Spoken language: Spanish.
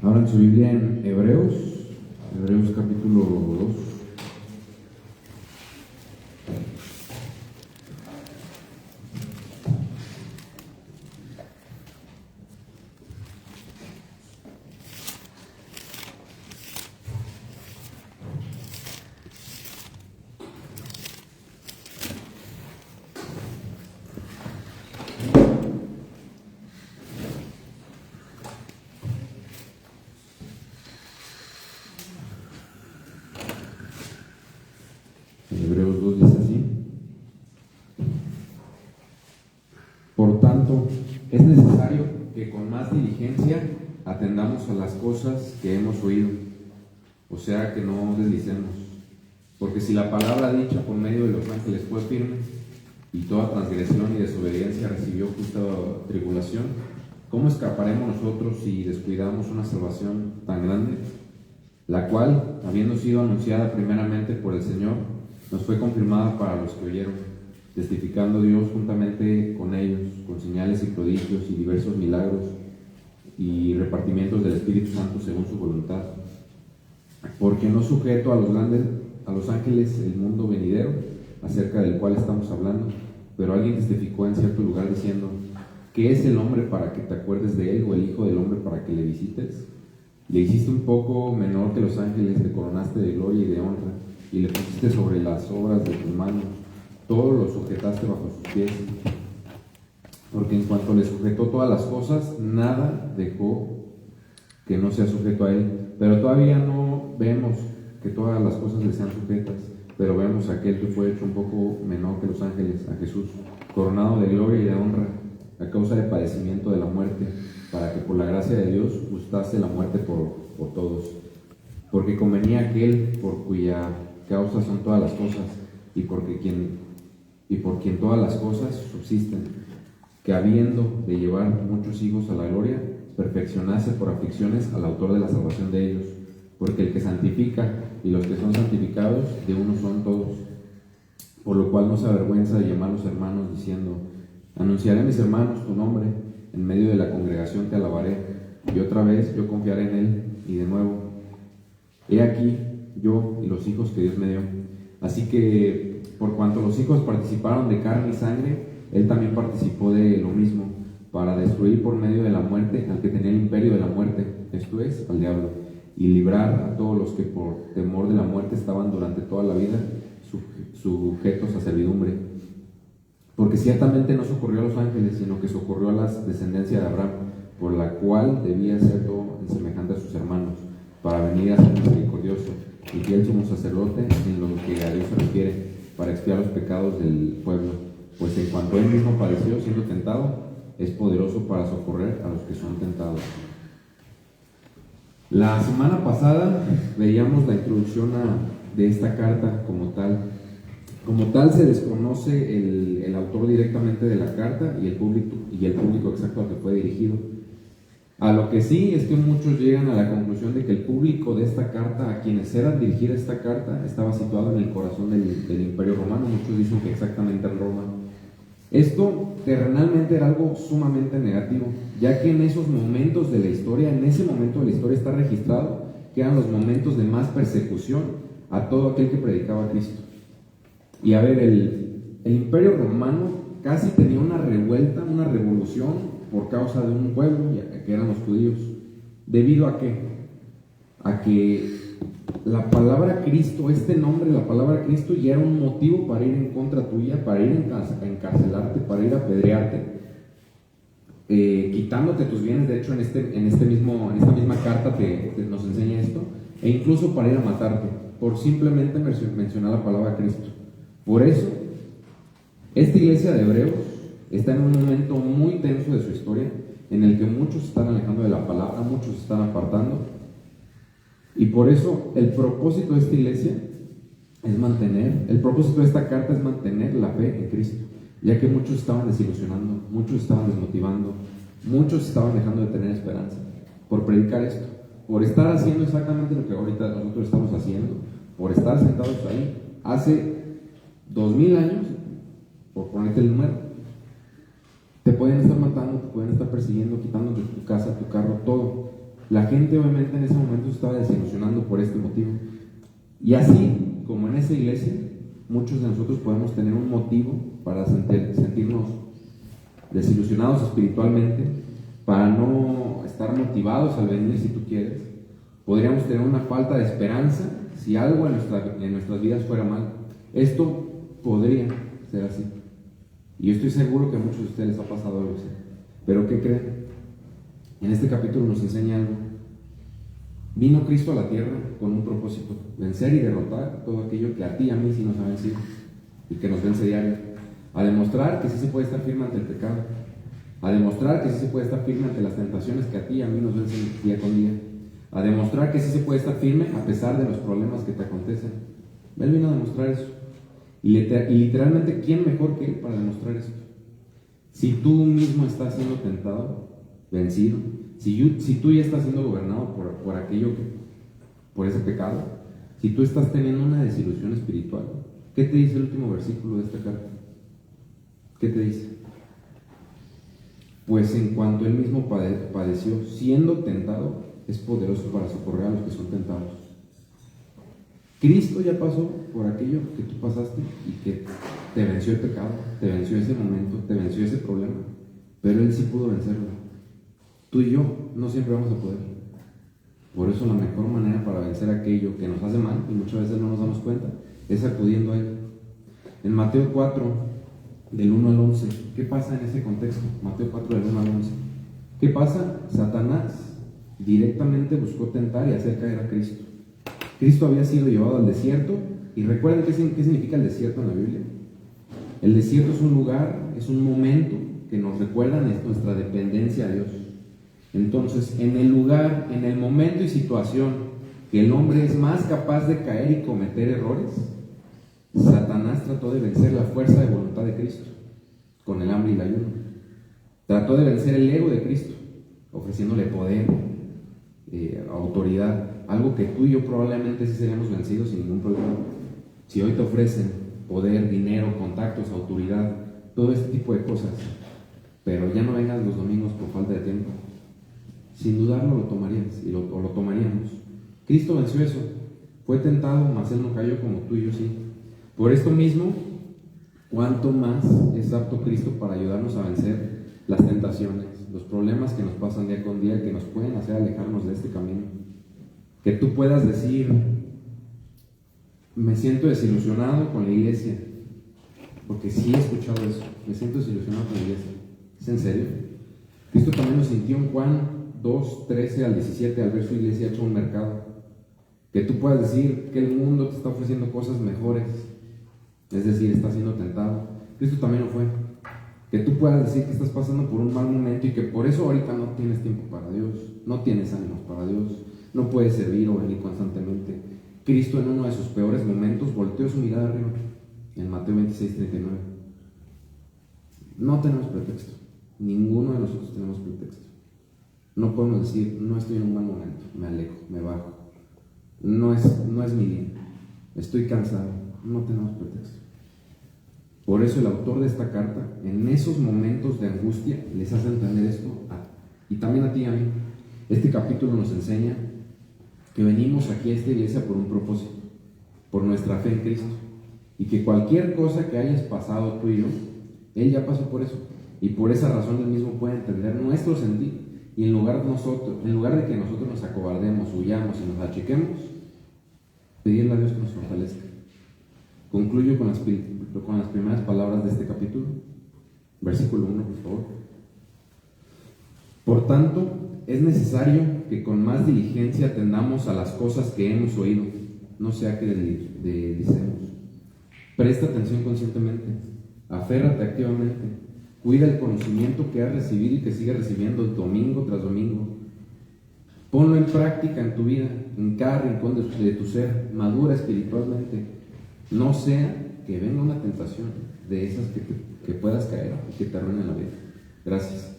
Abran su Biblia en Hebreos capítulo 2. Hebreos 2 dice así: por tanto, es necesario que con más diligencia atendamos a las cosas que hemos oído, o sea, que no deslicemos, porque si la palabra dicha por medio de los ángeles fue firme, y toda transgresión y desobediencia recibió justa tribulación, ¿cómo escaparemos nosotros si descuidamos una salvación tan grande, la cual, habiendo sido anunciada primeramente por el Señor, nos fue confirmada para los que oyeron, testificando Dios juntamente con ellos, con señales y prodigios y diversos milagros y repartimientos del Espíritu Santo según su voluntad? Porque no sujeto a los ángeles el mundo venidero, acerca del cual estamos hablando, pero alguien testificó en cierto lugar diciendo: ¿qué es el hombre para que te acuerdes de él, o el hijo del hombre para que le visites? Le hiciste un poco menor que los ángeles, le coronaste de gloria y de honra, y le pusiste sobre las obras de tus manos, todo lo sujetaste bajo sus pies. Porque en cuanto le sujetó todas las cosas, nada dejó que no sea sujeto a él. Pero todavía no vemos que todas las cosas le sean sujetas, pero vemos a aquel que fue hecho un poco menor que los ángeles, a Jesús, coronado de gloria y de honra, a causa del padecimiento de la muerte, para que por la gracia de Dios gustase la muerte por todos. Porque convenía aquel por cuya causa son todas las cosas, y por quien todas las cosas subsisten, que habiendo de llevar muchos hijos a la gloria, perfeccionase por aflicciones al autor de la salvación de ellos. Porque el que santifica y los que son santificados de uno son todos. Por lo cual no se avergüenza de llamarlos hermanos, diciendo: anunciaré a mis hermanos tu nombre, en medio de la congregación te alabaré, y otra vez yo confiaré en él, y de nuevo: he aquí yo y los hijos que Dios me dio. Así que, por cuanto los hijos participaron de carne y sangre, él también participó de lo mismo, para destruir por medio de la muerte al que tenía el imperio de la muerte, esto es, al diablo, y librar a todos los que por temor de la muerte estaban durante toda la vida sujetos a servidumbre. Porque ciertamente no socorrió a los ángeles, sino que socorrió a la descendencia de Abraham, por la cual debía ser todo semejante a sus hermanos, para venir a ser misericordioso y fiel sumo sacerdote en lo que a Dios se refiere, para expiar los pecados del pueblo. Pues en cuanto él mismo padeció siendo tentado, es poderoso para socorrer a los que son tentados. La semana pasada veíamos la introducción de esta carta como tal. Como tal, se desconoce el autor directamente de la carta y el público exacto al que fue dirigido. A lo que sí es que muchos llegan a la conclusión de que el público de esta carta, a quienes eran dirigida esta carta, estaba situado en el corazón del Imperio Romano. Muchos dicen que exactamente en Roma. Esto terrenalmente era algo sumamente negativo, ya que en esos momentos de la historia, en ese momento de la historia está registrado que eran los momentos de más persecución a todo aquel que predicaba a Cristo. Y a ver, el Imperio Romano casi tenía una revuelta, una revolución por causa de un pueblo, que eran los judíos. ¿Debido a qué? A que la palabra Cristo, este nombre, la palabra Cristo, ya era un motivo para ir en contra tuya, para ir a encarcelarte, para ir a apedrearte, quitándote tus bienes. De hecho, en esta misma carta nos enseña esto, e incluso para ir a matarte, por simplemente mencionar la palabra Cristo. Por eso, esta iglesia de Hebreos está en un momento muy tenso de su historia, en el que muchos se están alejando de la palabra, muchos se están apartando. Y por eso el propósito de esta iglesia el propósito de esta carta es mantener la fe en Cristo, ya que muchos estaban desilusionando, muchos estaban desmotivando, muchos estaban dejando de tener esperanza por predicar esto, por estar haciendo exactamente lo que ahorita nosotros estamos haciendo, por estar sentados ahí. Hace 2000 años, por ponerte el número, te pueden estar matando, te pueden estar persiguiendo, quitándote tu casa, tu carro, todo. La gente obviamente en ese momento se estaba desilusionando por este motivo. Y así como en esa iglesia, muchos de nosotros podemos tener un motivo para sentirnos desilusionados espiritualmente, para no estar motivados al venir si tú quieres. Podríamos tener una falta de esperanza si algo en nuestras vidas fuera mal. Esto podría ser así. Y yo estoy seguro que a muchos de ustedes les ha pasado algo así. Pero ¿qué creen? En este capítulo nos enseña algo. Vino Cristo a la tierra con un propósito: vencer y derrotar todo aquello que a ti y a mí sí nos ha vencido y que nos vence diario. A demostrar que sí se puede estar firme ante el pecado. A demostrar que sí se puede estar firme ante las tentaciones que a ti y a mí nos vencen día con día. A demostrar que sí se puede estar firme a pesar de los problemas que te acontecen. Él vino a demostrar eso. Y literalmente, ¿quién mejor que Él para demostrar esto? Si tú mismo estás siendo tentado, vencido, si tú ya estás siendo gobernado por aquello por ese pecado, si tú estás teniendo una desilusión espiritual, ¿qué te dice el último versículo de esta carta? ¿Qué te dice? Pues en cuanto Él mismo padeció, siendo tentado, es poderoso para socorrer a los que son tentados. Cristo ya pasó por aquello que tú pasaste y que te venció el pecado, te venció ese momento, te venció ese problema, pero Él sí pudo vencerlo. Tú y yo no siempre vamos a poder. Por eso la mejor manera para vencer aquello que nos hace mal, y muchas veces no nos damos cuenta, es acudiendo a Él. En Mateo 4, del 1 al 11, ¿qué pasa en ese contexto? Mateo 4, del 1 al 11. ¿Qué pasa? Satanás directamente buscó tentar y hacer caer a Cristo. Cristo había sido llevado al desierto, y recuerden qué significa el desierto en la Biblia. El desierto es un lugar, es un momento que nos recuerda nuestra dependencia a Dios. Entonces, en el lugar, en el momento y situación que el hombre es más capaz de caer y cometer errores, Satanás trató de vencer la fuerza de voluntad de Cristo con el hambre y el ayuno. Trató de vencer el ego de Cristo, ofreciéndole poder, autoridad, algo que tú y yo probablemente sí seríamos vencidos sin ningún problema. Si hoy te ofrecen poder, dinero, contactos, autoridad, todo este tipo de cosas, pero ya no vengas los domingos por falta de tiempo, sin dudarlo lo tomarías o lo tomaríamos. Cristo venció eso, fue tentado, mas Él no cayó como tú y yo sí. Por esto mismo, ¿cuánto más es apto Cristo para ayudarnos a vencer las tentaciones, los problemas que nos pasan día con día, que nos pueden hacer alejarnos de este camino? Que tú puedas decir: me siento desilusionado con la iglesia, porque sí he escuchado eso, me siento desilusionado con la iglesia. ¿Es en serio? Cristo también lo sintió en Juan 2, 13 al 17, al ver su iglesia hecho un mercado. Que tú puedas decir que el mundo te está ofreciendo cosas mejores, es decir, está siendo tentado. Cristo también lo fue. Que tú puedas decir que estás pasando por un mal momento y que por eso ahorita no tienes tiempo para Dios, no tienes ánimos para Dios, no puedes servir o venir constantemente. Cristo en uno de sus peores momentos volteó su mirada arriba, en Mateo 26, 39. No tenemos pretexto, ninguno de nosotros tenemos pretexto. No podemos decir: no estoy en un buen momento, me alejo, me bajo, no es mi día, estoy cansado. No tenemos pretexto. Por eso el autor de esta carta, en esos momentos de angustia, les hace entender esto y también a ti y a mí. Este capítulo nos enseña que venimos aquí a esta iglesia por un propósito, por nuestra fe en Cristo, y que cualquier cosa que hayas pasado tú y yo, Él ya pasó por eso, y por esa razón Él mismo puede entender nuestro sentir, y en lugar de que nosotros nos acobardemos, huyamos y nos achiquemos, pedirle a Dios que nos fortalezca. Concluyo con las primeras palabras de este capítulo. Versículo 1, por favor. Por tanto, es necesario que con más diligencia atendamos a las cosas que hemos oído, no sea que deslicemos. Presta atención conscientemente, aférrate activamente, cuida el conocimiento que has recibido y que sigues recibiendo domingo tras domingo. Ponlo en práctica en tu vida, en cada rincón de tu ser, madura espiritualmente. No sea que venga una tentación de esas que puedas caer y que te arruinen la vida. Gracias.